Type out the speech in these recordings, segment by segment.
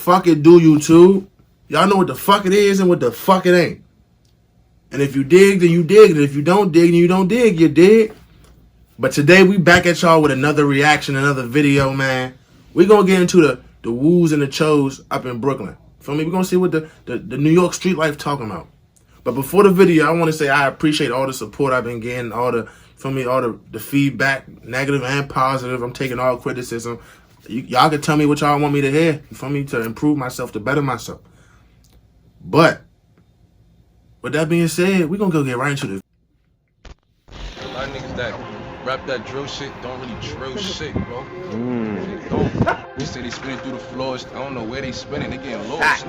fuck it do, YouTube. Y'all know what the fuck it is and what the fuck it ain't. And if you dig, then you dig. And if you don't dig, then you don't dig. You dig. But today we back at y'all with another reaction, another video, man. We gonna get into the woos and the choos up in Brooklyn. Feel me? We gonna see what the New York street life talking about. But before the video, I want to say I appreciate all the support I've been getting, all the feedback, negative and positive. I'm taking all criticism. Y'all can tell me what y'all want me to hear, for me to improve myself, to better myself. But with that being said, we're gonna go get right into this. A lot of niggas that rap that drill shit don't really drill shit, bro. They say they spinning through the floors. I don't know where they spinning. They getting lost.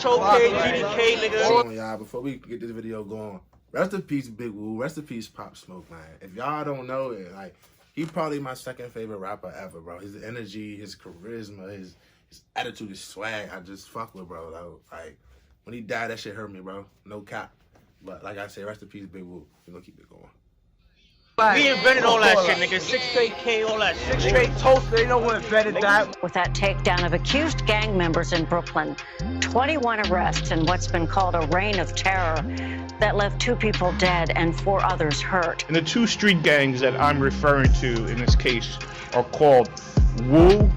Choke GDK, nigga. Hold on, y'all. Before we get this video going, rest in peace, Big Woo. Rest in peace, Pop Smoke, man. If y'all don't know it, like, he probably my second favorite rapper ever, bro. His energy, his charisma, his attitude, his swag, I just fuck with, bro. Like, when he died, that shit hurt me, bro. No cap. But like I said, rest in peace, Big Woo. We're gonna keep it going. We invented all that shit, nigga. 6 straight K, all that shit. 6 straight toast, they know who invented that. With that takedown of accused gang members in Brooklyn, 21 arrests and what's been called a reign of terror that left 2 people dead and 4 others hurt. And the 2 street gangs that I'm referring to in this case are called Woo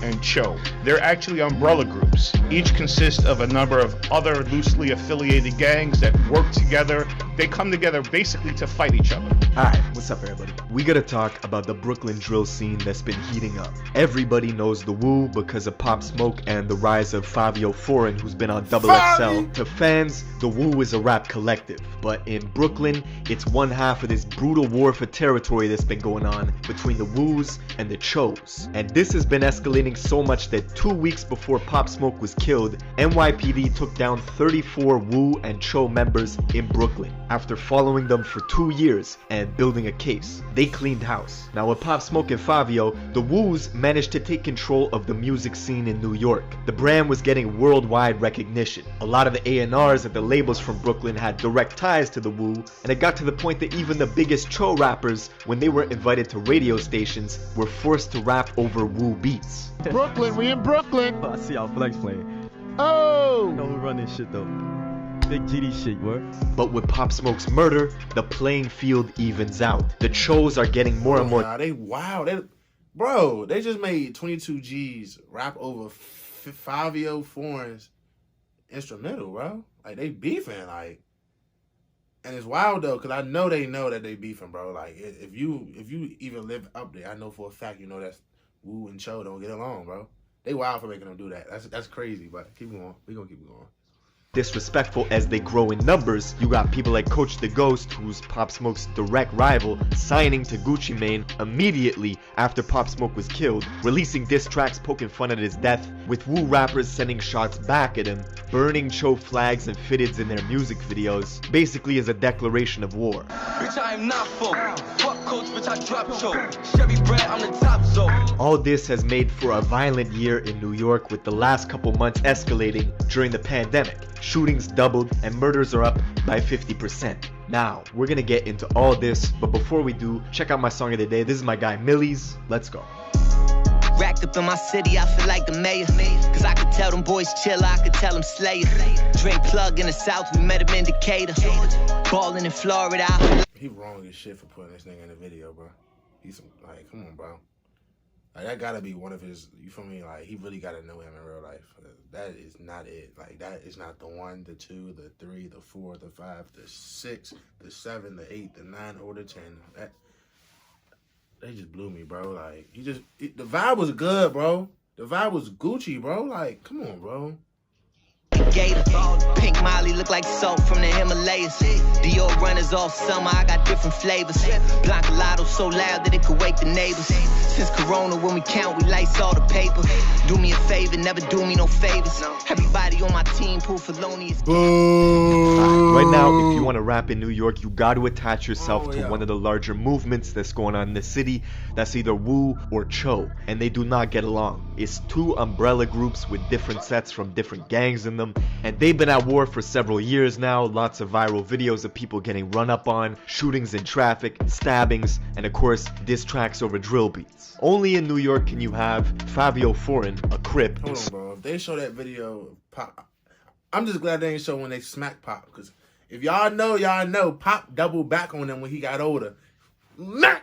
and Cho. They're actually umbrella groups. Each consists of a number of other loosely affiliated gangs that work together. They come together basically to fight each other. Hi, what's up everybody? We gotta talk about the Brooklyn drill scene that's been heating up. Everybody knows the Woo because of Pop Smoke and the rise of Ty1of1, who's been on Double XL. To fans, the Woo is a rap collective, but in Brooklyn, it's one half of this brutal war for territory that's been going on between the Woos and the Choos. And this has been escalating so much that 2 weeks before Pop Smoke was killed, NYPD took down 34 Woo and Cho members in Brooklyn after following them for 2 years and building a case. They cleaned house. Now with Pop Smoke and Fabio, the Woos managed to take control of the music scene in New York. The brand was getting worldwide recognition. A lot of the A&Rs at the labels from Brooklyn had direct ties to the Woo, and it got to the point that even the biggest Cho rappers, when they were invited to radio stations, were forced to rap over Woo beats. Brooklyn, we in Brooklyn. Oh, I see our flex playing. Oh! You know who run this shit though. Big GD shit, word. But with Pop Smoke's murder, the playing field evens out. The Choos are getting more and more. Nah, they just made 22 G's rap over Ty1of1's instrumental, bro. Like, they beefing, like. And it's wild though, cause I know they know that they beefing, bro. Like, if you even live up there, I know for a fact you know that's Woo and Cho don't get along, bro. They wild for making them do that. That's crazy, but keep going. We gonna keep going. Disrespectful as they grow in numbers. You got people like Coach the Ghost, who's Pop Smoke's direct rival, signing to Gucci Mane immediately after Pop Smoke was killed, releasing diss tracks poking fun at his death, with Woo rappers sending shots back at him, burning Cho flags and fitteds in their music videos, basically as a declaration of war. Bitch, I am not full. Fuck coach, bitch, I drop Cho. Chevy bread, I'm the top zone. All this has made for a violent year in New York, with the last couple months escalating during the pandemic. Shootings doubled and murders are up by 50%. Now, we're gonna get into all this, but before we do, check out my song of the day. This is my guy Millie's. Let's go. Racked up in my city, I feel like the mayor. Cause I could tell them boys chill, I could tell them slayer. Drake plug in the south, we met him in Decatur. Ballin' in Florida. He wrong as shit for putting this nigga in the video, bro. He's like, come on, bro. Like, that gotta be one of his, you feel me? Like, he really gotta know him in real life. That is not it. Like, that is not the 1, the 2, the 3, the 4, the 5, the 6, the 7, the 8, the 9, or the 10. They just blew me, bro. Like, the vibe was good, bro. The vibe was Gucci, bro. Like, come on, bro. Gator, Pink Molly look like salt from the Himalayas. Dior runners all summer, I got different flavors. Blanca Lotto so loud that it could wake the neighbors. Since Corona, when we count, we lights all the paper. Do me a favor, never do me no favors. Everybody on my team pull felonious. Right now, if you want to rap in New York, you got to attach yourself to one of the larger movements that's going on in the city. That's either Woo or Cho, and they do not get along. It's 2 umbrella groups with different sets from different gangs in them, and they've been at war for several years now. Lots of viral videos of people getting run up on, shootings in traffic, stabbings, and of course, diss tracks over drill beats. Only in New York can you have Ty1of1, a Crip. Hold on, bro. they show that video of Pop, I'm just glad they ain't show when they smack Pop. Because if y'all know, Pop doubled back on them when he got older. Mac!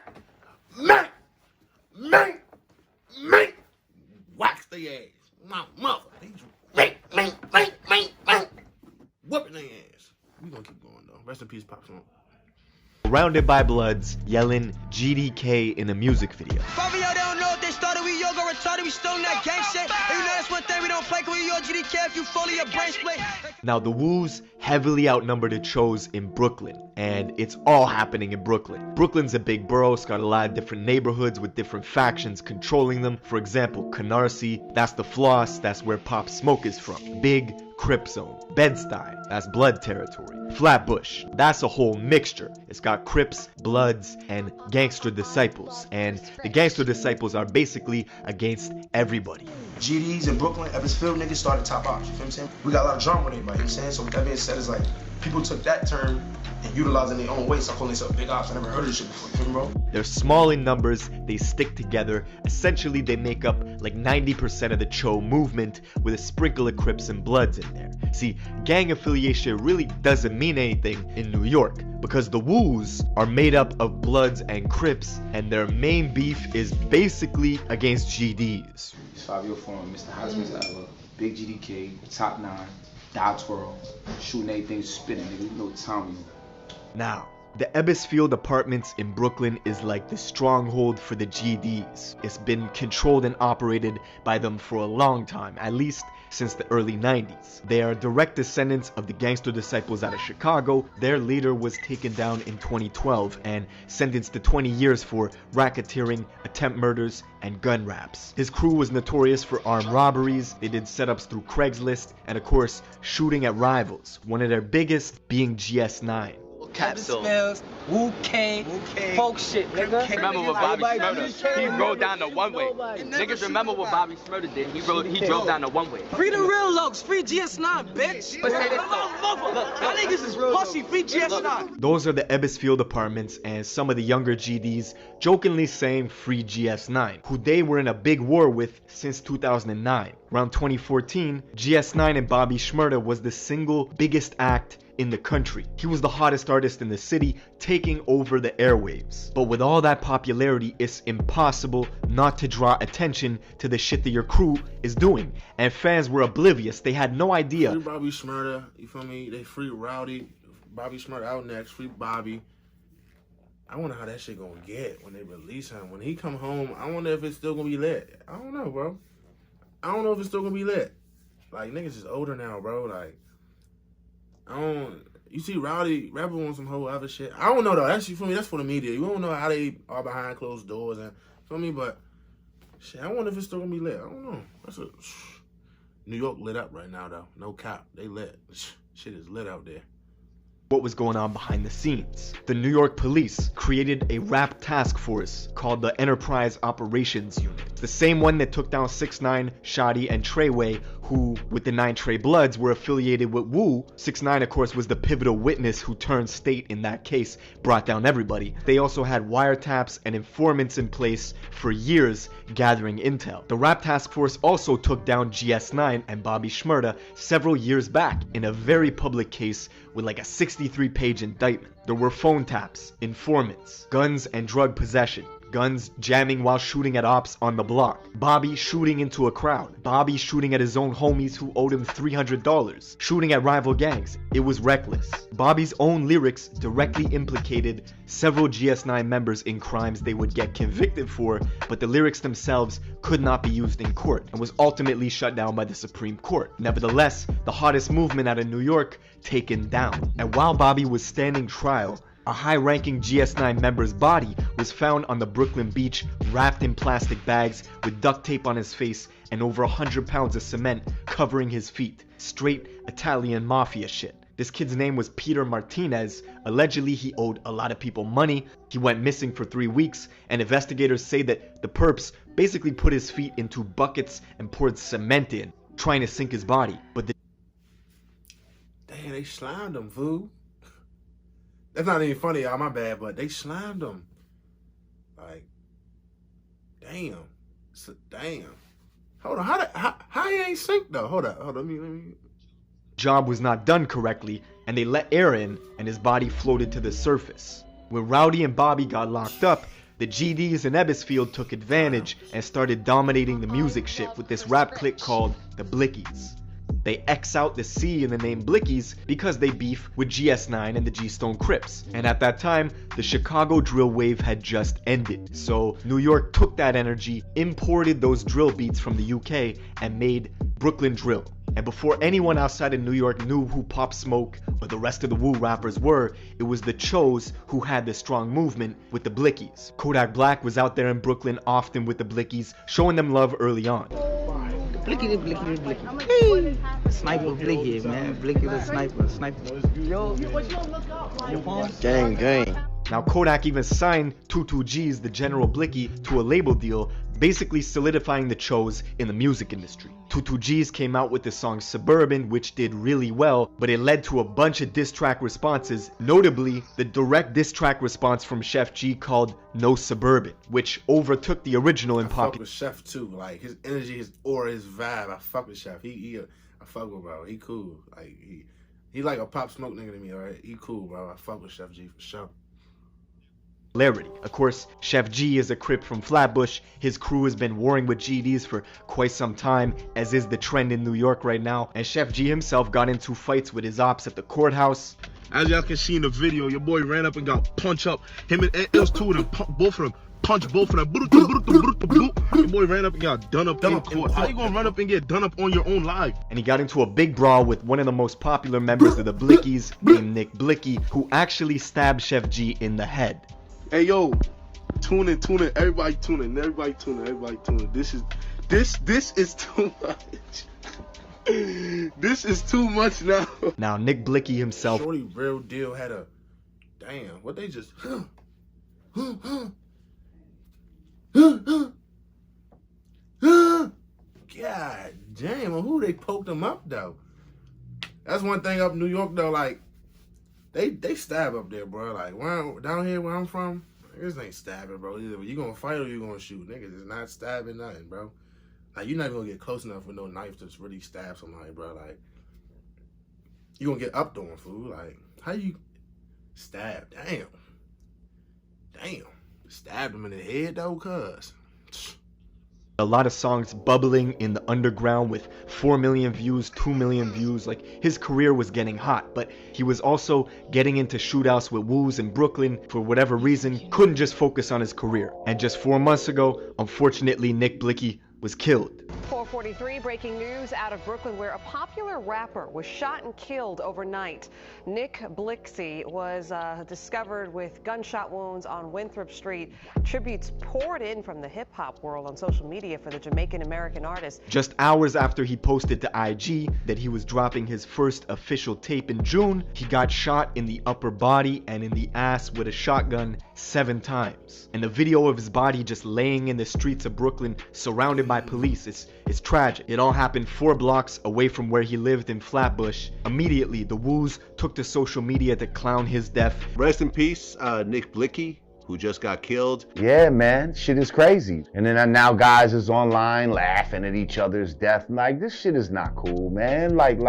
Wax their ass. My mother. Whooping their ass. We gonna keep going though. Rest in peace, Pop Smoke. Surrounded by Bloods, yelling GDK in a music video. Fabio, they don't know if they started, we yoga retarded, we still in that gang shit. And you know that's one thing we don't play, cause we your GDK if you fully your brain split. Now the Woos heavily outnumber the Choos in Brooklyn, and it's all happening in Brooklyn. Brooklyn's a big borough, it's got a lot of different neighborhoods with different factions controlling them. For example, Canarsie, that's the Floss, that's where Pop Smoke is from. Big Crip Zone. Bed-Stuy, that's Blood territory. Flatbush, that's a whole mixture. It's got Crips, Bloods, and Gangster Disciples. And the Gangster Disciples are basically against everybody. GDs in Brooklyn, Evansville, niggas started top ops, you feel what I'm saying? We got a lot of drama with everybody, you know what I'm saying? So with that being said, it's like, people took that term and utilized it in their own way, so I'm calling themselves big ops. I never heard of this shit before, you feel me, bro? They're small in numbers, they stick together. Essentially, they make up like 90% of the Cho movement with a sprinkle of Crips and Bloods in there. See, gang affiliation really doesn't mean anything in New York because the Woos are made up of Bloods and Crips, and their main beef is basically against GDs. It's Ty1of1, Mr. Hottest Mr. Ever, Big GDK, Top 9, Dial Twirl, shooting everything spinning, nigga. You know what time you. Now, the Ebbsfield Apartments in Brooklyn is like the stronghold for the GDs. It's been controlled and operated by them for a long time, at least since the early 90s. They are direct descendants of the Gangster Disciples out of Chicago. Their leader was taken down in 2012 and sentenced to 20 years for racketeering, attempt murders, and gun raps. His crew was notorious for armed robberies. They did setups through Craigslist and of course shooting at rivals, one of their biggest being GS9. Capsule. Wu K, folk shit, nigga. Remember what Bobby Smurda? He rode down the one-way. Niggas remember what Bobby Smurda did? He drove down the one-way. Free the real locs, free GS9, bitch. But say this though. Y'all niggas is pussy, free GS9. Those are the Ebbsfield Apartments, and some of the younger GDs jokingly saying free GS9, who they were in a big war with since 2009. Around 2014, GS9 and Bobby Shmurda was the single biggest act in the country. He was the hottest artist in the city, taking over the airwaves. But with all that popularity, it's impossible not to draw attention to the shit that your crew is doing. And fans were oblivious. They had no idea. Free Bobby Shmurda, you feel me? They free Rowdy. Bobby Shmurda out next. Free Bobby. I wonder how that shit gonna get when they release him. When he come home, I wonder if it's still gonna be lit. I don't know, bro. I don't know if it's still gonna be lit. Like, niggas is older now, bro. Like, you see Rowdy rapping on some whole other shit. I don't know though. That's, you feel me? That's for the media. You don't know how they are behind closed doors and, feel me? But shit, I wonder if it's still gonna be lit. I don't know. New York lit up right now though. No cap. They lit. Shit is lit out there. What was going on behind the scenes. The New York police created a rap task force called the Enterprise Operations Unit. The same one that took down 6ix9ine, Shotty, and Treyway, who, with the 9 Trey Bloods, were affiliated with Wu. 6ix9ine, of course, was the pivotal witness who turned state in that case, brought down everybody. They also had wiretaps and informants in place for years, gathering intel. The rap task force also took down GS9 and Bobby Shmurda several years back in a very public case with like a 63-page indictment. There were phone taps, informants, guns and drug possession, guns jamming while shooting at ops on the block, Bobby shooting into a crowd, Bobby shooting at his own homies who owed him $300, shooting at rival gangs. It was reckless. Bobby's own lyrics directly implicated several GS9 members in crimes they would get convicted for, but the lyrics themselves could not be used in court and was ultimately shut down by the Supreme Court. Nevertheless, the hottest movement out of New York taken down. And while Bobby was standing trial, a high-ranking GS9 member's body was found on the Brooklyn beach, wrapped in plastic bags with duct tape on his face and over 100 pounds of cement covering his feet. Straight Italian mafia shit. This kid's name was Peter Martinez. Allegedly, he owed a lot of people money. He went missing for 3 weeks, and investigators say that the perps basically put his feet into buckets and poured cement in, trying to sink his body. But damn, they slimed him, fool. That's not even funny, y'all. My bad, but they slimed him. Like, damn. Damn. Hold on, how he ain't synced though? Hold up, let me. Job was not done correctly, and they let air in, and his body floated to the surface. When Rowdy and Bobby got locked up, the GDs in Ebbsfield took advantage and started dominating the music shit with this rap clique called the Blickies. They X out the C in the name Blickies because they beef with GS9 and the G-Stone Crips. And at that time, the Chicago drill wave had just ended. So New York took that energy, imported those drill beats from the UK, and made Brooklyn drill. And before anyone outside of New York knew who Pop Smoke or the rest of the Wu rappers were, it was the Choos who had the strong movement with the Blickies. Kodak Black was out there in Brooklyn often with the Blickies, showing them love early on. Blicky. Hey. Sniper Blicky, man. Blicky the sniper. Yo. Gang. Now Kodak even signed 22G's the General Blicky to a label deal, basically solidifying the Choos in the music industry. 22G's came out with the song Suburban, which did really well, but it led to a bunch of diss track responses, notably the direct diss track response from Chef G called No Suburban, which overtook the original in I fuck popularity. with Chef too, like his energy, his aura, his vibe. I fuck with Chef. I fuck with bro. He cool. Like he like a Pop Smoke nigga to me. Alright, he cool, bro. I fuck with Chef G for sure. Of course, Chef G is a Crip from Flatbush. His crew has been warring with GDs for quite some time, as is the trend in New York right now. And Chef G himself got into fights with his ops at the courthouse. As y'all can see in the video, your boy ran up and got punched up. Him and it was two of them, both of them. Punched both of them. Your boy ran up and got done up in court. How you gonna run up and get done up on your own live? And he got into a big brawl with one of the most popular members of the Blickies, named Nick Blicky, who actually stabbed Chef G in the head. Hey yo, tune in, everybody tune in. This is too much. This is too much now. Now Nick Blicky himself. Shorty real deal had a damn. What they just God damn, who they poked him up though? That's one thing up New York though, like they stab up there, bro. Like down here where I'm from, niggas ain't stabbing, bro. Either you gonna fight or you gonna shoot. Niggas is not stabbing nothing, bro. Like you're not even gonna get close enough with no knife to really stab somebody, bro. Like you gonna get up to him, fool. Like how you stab? Damn. Stabbed him in the head though, cuz. A lot of songs bubbling in the underground with 4 million views, 2 million views. Like his career was getting hot, but he was also getting into shootouts with Woos in Brooklyn. For whatever reason, couldn't just focus on his career. And just 4 months ago, unfortunately, Nick Blicky was killed. 4:43, breaking news out of Brooklyn, where a popular rapper was shot and killed overnight. Nick Blicky was discovered with gunshot wounds on Winthrop Street. Tributes poured in from the hip-hop world on social media for the Jamaican-American artist. Just hours after he posted to IG that he was dropping his first official tape in June, he got shot in the upper body and in the ass with a shotgun 7 times. And the video of his body just laying in the streets of Brooklyn surrounded by police is tragic. It all happened 4 blocks away from where he lived in Flatbush. Immediately, the Woos took to social media to clown his death. Rest in peace, Nick Blicky, who just got killed. Yeah, man, shit is crazy. And then now guys is online laughing at each other's death. Like, this shit is not cool, man. Like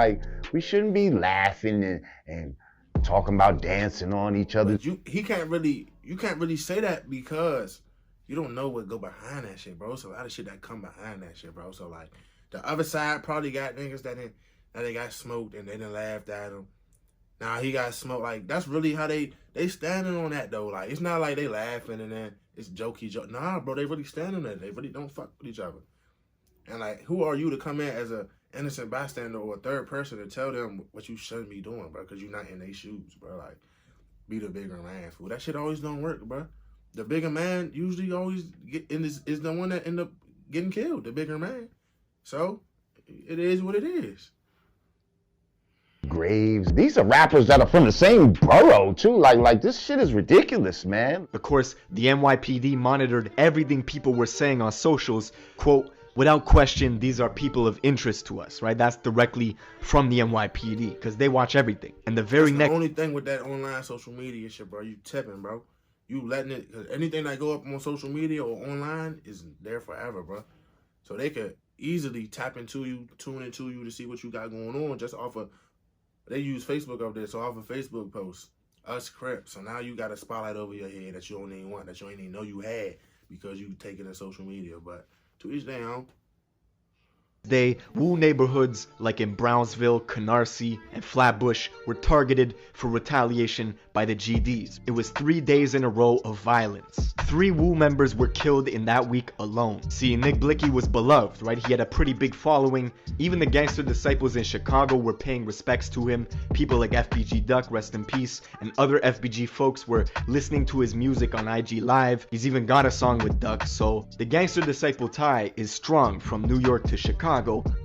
we shouldn't be laughing and talking about dancing on each other. You can't really say that because you don't know what go behind that shit, bro. It's a lot of shit that come behind that shit, bro. So like the other side probably got niggas that they got smoked and they done laughed at him. Now he got smoked. Like that's really how they standing on that though. Like it's not like they laughing and then it's jokey joke. Nah, bro, they really stand on that. They really don't fuck with each other. And like, who are you to come in as a innocent bystander or a third person to tell them what you shouldn't be doing, bro? Because you're not in their shoes, bro. Like, be the bigger man, fool. That shit always don't work, bro. The bigger man usually always is the one that end up getting killed. The bigger man. So it is what it is. Graves. These are rappers that are from the same borough too. Like this shit is ridiculous, man. Of course, the NYPD monitored everything people were saying on socials. Quote, without question, these are people of interest to us, right? That's directly from the NYPD because they watch everything. And the only thing with that online social media shit, bro, you tipping, bro. You letting it, cause anything that go up on social media or online is there forever, bro. So they could easily tap into you, tune into you to see what you got going on just off of, they use Facebook up there, so off of Facebook posts, us Crips. So now you got a spotlight over your head that you don't even want, that you ain't even know you had because you take it in social media. But to each their own. Wu neighborhoods like in Brownsville, Canarsie, and Flatbush were targeted for retaliation by the GDs. It was 3 days in a row of violence. 3 Wu members were killed in that week alone. See, Nick Blicky was beloved, right? He had a pretty big following. Even the gangster disciples in Chicago were paying respects to him. People like FBG Duck, rest in peace, and other FBG folks were listening to his music on IG Live. He's even got a song with Duck, so the gangster disciple Ty is strong from New York to Chicago.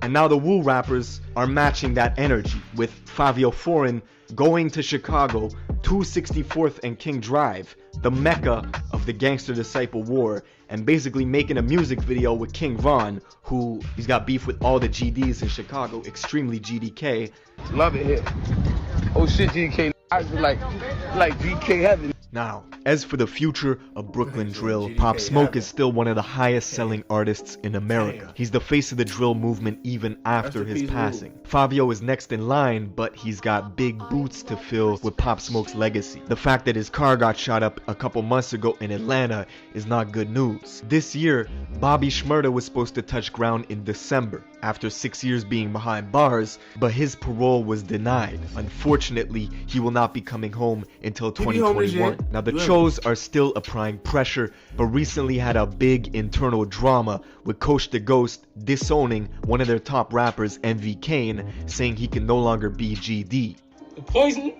And now the Wu rappers are matching that energy with Ty1of1 going to Chicago, 264th and King Drive, the mecca of the gangster disciple war, and basically making a music video with King Von, who he's got beef with all the GDs in Chicago, extremely GDK. Love it here. Oh shit, GDK, I was like GK heaven. Now, as for the future of Brooklyn drill, Pop Smoke is still one of the highest selling artists in America. He's the face of the drill movement even after his passing. Fabio is next in line, but he's got big boots to fill with Pop Smoke's legacy. The fact that his car got shot up a couple months ago in Atlanta is not good news. This year, Bobby Shmurda was supposed to touch ground in December, after 6 years being behind bars, but his parole was denied. Unfortunately, he will not be coming home until 2021. Now the Choos are still applying pressure, but recently had a big internal drama with Coach the Ghost disowning one of their top rappers, MV Kane, saying he can no longer be GD. The poison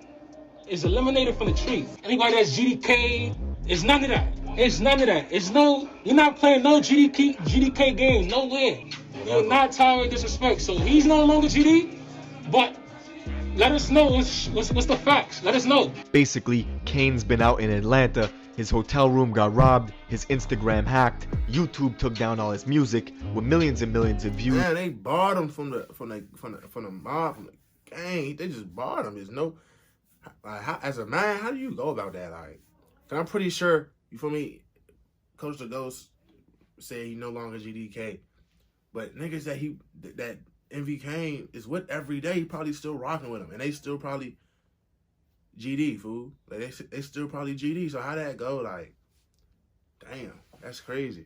is eliminated from the tree. Anybody that's GDK, it's none of that. It's none of that. It's no, you're not playing no GDK game, nowhere. You're not tolerating disrespect. So he's no longer GD, but let us know what's the facts. Let us know. Basically, Kane's been out in Atlanta. His hotel room got robbed, his Instagram hacked, YouTube took down all his music with millions and millions of views. Man, they barred him from the mob, from the gang. They just barred him. There's no, like, as a man, how do you go about that? Like, 'cause I'm pretty sure, you feel me, Coach the Ghost said he no longer GDK, but niggas that MV Kane is with every day, he probably still rocking with him, and they still probably GD, fool. Like they still probably GD. So how that go? Like, damn, that's crazy.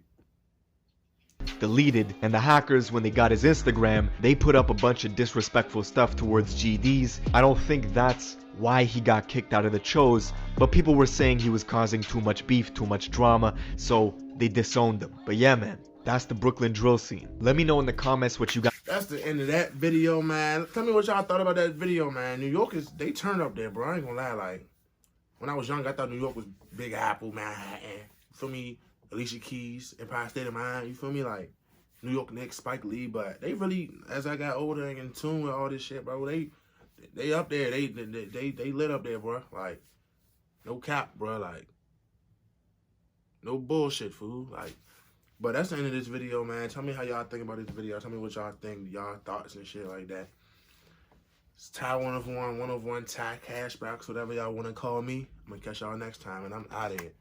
Deleted, and the hackers, when they got his Instagram, they put up a bunch of disrespectful stuff towards GDs. I don't think that's why he got kicked out of the Choos, but people were saying he was causing too much beef, too much drama, so they disowned him. But yeah, man, that's the Brooklyn drill scene. Let me know in the comments what you got. That's the end of that video, man. Tell me what y'all thought about that video, man. New York they turn up there, bro. I ain't gonna lie. Like, when I was young, I thought New York was Big Apple, Manhattan. You feel me? Alicia Keys, Empire State of Mind. You feel me? Like, New York Knicks, Spike Lee. But they really, as I got older and in tune with all this shit, bro, they up there. They lit up there, bro. Like, no cap, bro. Like, no bullshit, fool. Like, but that's the end of this video, man. Tell me how y'all think about this video. Tell me what y'all think, y'all thoughts and shit like that. It's Ty1of1, 1of1, Ty Cashbacks, whatever y'all want to call me. I'm going to catch y'all next time, and I'm out of here.